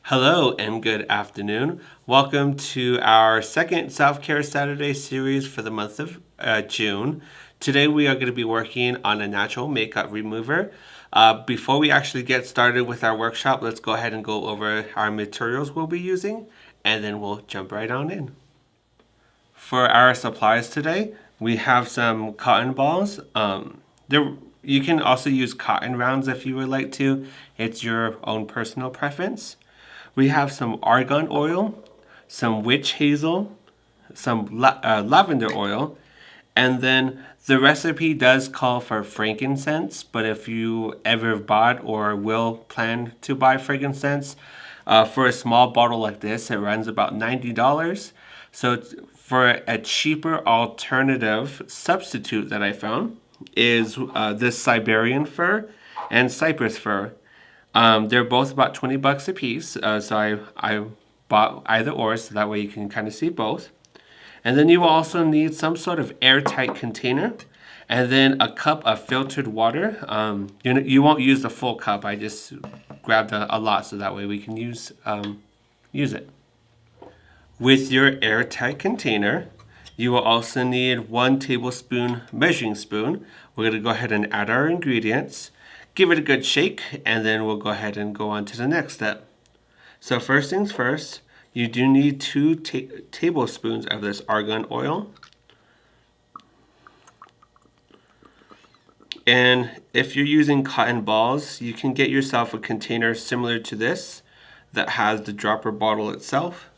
Hello and good afternoon. Welcome to our second Self Care Saturday series for the month of June. Today we are going to be working on a natural makeup remover. Before we actually get started with our workshop, let's go ahead and go over our materials we'll be using, and then we'll jump right on in. For our supplies today, we have some cotton balls. You can also use cotton rounds if you would like to. It's your own personal preference. We have some argan oil, some witch hazel, some lavender oil, and then the recipe does call for frankincense, but if you ever bought or will plan to buy frankincense, for a small bottle like this, it runs about $90. So for a cheaper alternative substitute that I found is this Siberian fir and cypress fir. They're both about 20 bucks a piece, so I bought either or, so that way you can kind of see both. And then you will also need some sort of airtight container, and then a cup of filtered water. You won't use the full cup. I just grabbed a lot, so that way we can use it. With your airtight container, you will also need 1 tablespoon measuring spoon. We're going to go ahead and add our ingredients. Give it a good shake, and then we'll go ahead and go on to the next step. So first things first, you do need 2 tablespoons of this argan oil. And if you're using cotton balls, you can get yourself a container similar to this that has the dropper bottle itself.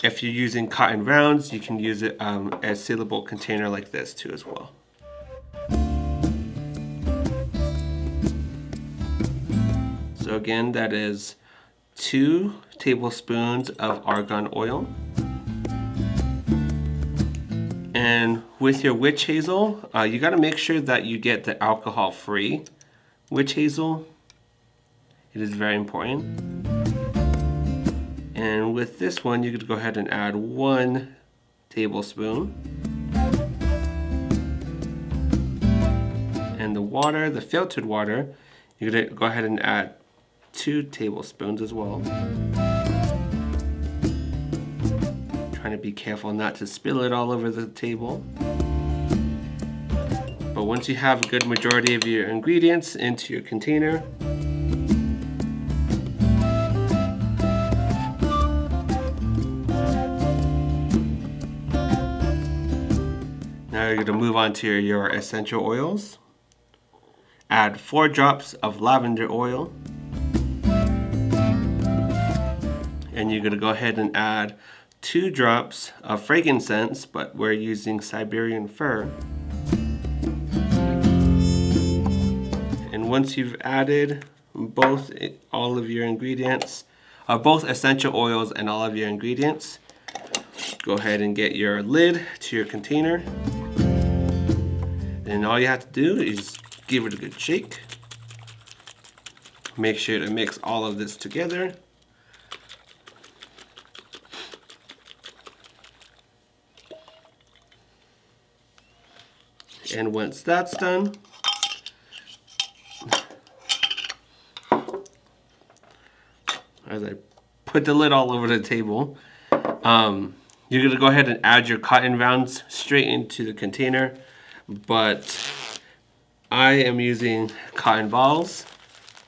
If you're using cotton rounds, you can use it a sealable container like this too as well. So again, that is 2 tablespoons of argan oil. And with your witch hazel, you got to make sure that you get the alcohol-free witch hazel. It is very important. And with this one, you could go ahead and add 1 tablespoon. And the water, the filtered water, you're going to go ahead and add 2 tablespoons as well. Trying to be careful not to spill it all over the table. But once you have a good majority of your ingredients into your container, now you're going to move on to your essential oils. Add 4 drops of lavender oil. And you're going to go ahead and add 2 drops of frankincense, but we're using Siberian fir. And once you've added all of your ingredients, both essential oils and all of your ingredients, go ahead and get your lid to your container. And all you have to do is give it a good shake. Make sure to mix all of this together. And once that's done, as I put the lid all over the table, you're going to go ahead and add your cotton rounds straight into the container. But I am using cotton balls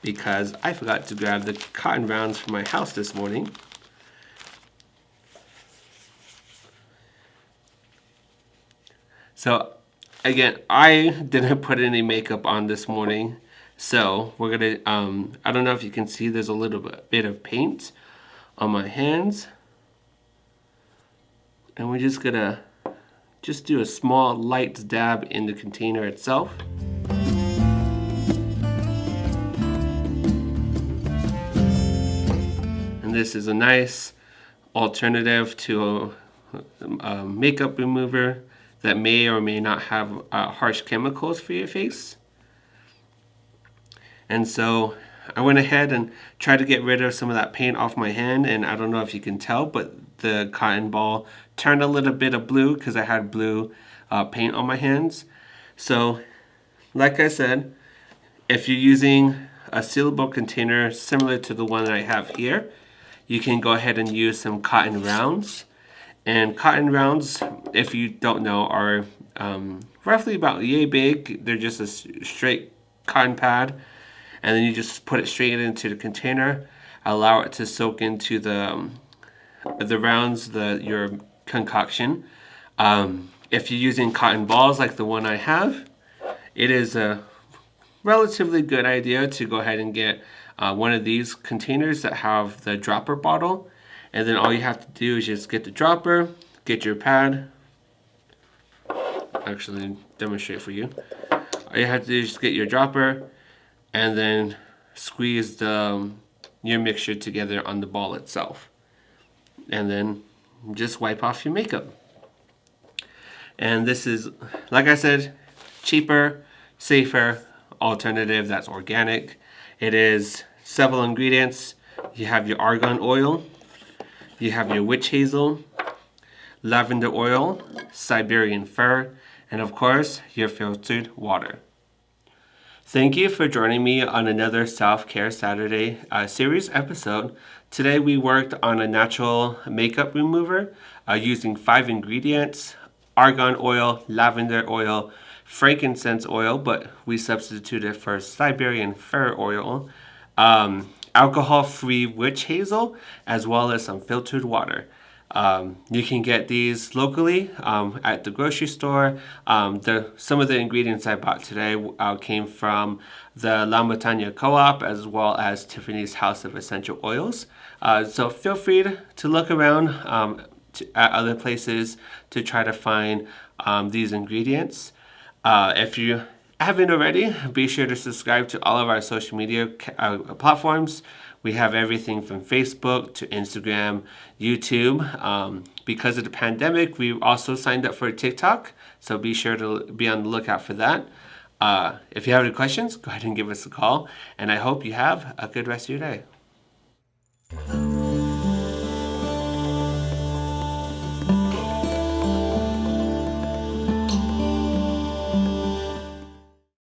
because I forgot to grab the cotton rounds from my house this morning. So again, I didn't put any makeup on this morning, so we're gonna, I don't know if you can see, there's a little bit of paint on my hands. And we're just gonna do a small light dab in the container itself. And this is a nice alternative to a makeup remover that may or may not have harsh chemicals for your face. And so I went ahead and tried to get rid of some of that paint off my hand, and I don't know if you can tell, but the cotton ball turned a little bit of blue because I had blue paint on my hands. So like I said, if you're using a sealable container similar to the one that I have here, you can go ahead and use some cotton rounds. And cotton rounds, if you don't know, are roughly about yay big. They're just a straight cotton pad, and then you just put it straight into the container, allow it to soak into the rounds, your concoction. If you're using cotton balls like the one I have, it is a relatively good idea to go ahead and get one of these containers that have the dropper bottle. And then all you have to do is just get the dropper, get your pad. Actually, demonstrate for you. All you have to do is just get your dropper and then squeeze your mixture together on the ball itself. And then just wipe off your makeup. And this is, like I said, cheaper, safer alternative that's organic. It is several ingredients. You have your argan oil, you have your witch hazel, lavender oil, Siberian fir, and of course, your filtered water. Thank you for joining me on another Self-Care Saturday series episode. Today we worked on a natural makeup remover using 5 ingredients: argan oil, lavender oil, frankincense oil, but we substituted for Siberian fir oil, alcohol-free witch hazel, as well as some filtered water. You can get these locally at the grocery store. Some of the ingredients I bought today came from the La Montagne Co-op, as well as Tiffany's House of Essential Oils. So feel free to look around at other places to try to find these ingredients. If you haven't already, be sure to subscribe to all of our social media platforms. We have everything from Facebook to Instagram, YouTube. Because of the pandemic, we also signed up for TikTok, so be sure to be on the lookout for that. If you have any questions, go ahead and give us a call, and I hope you have a good rest of your day.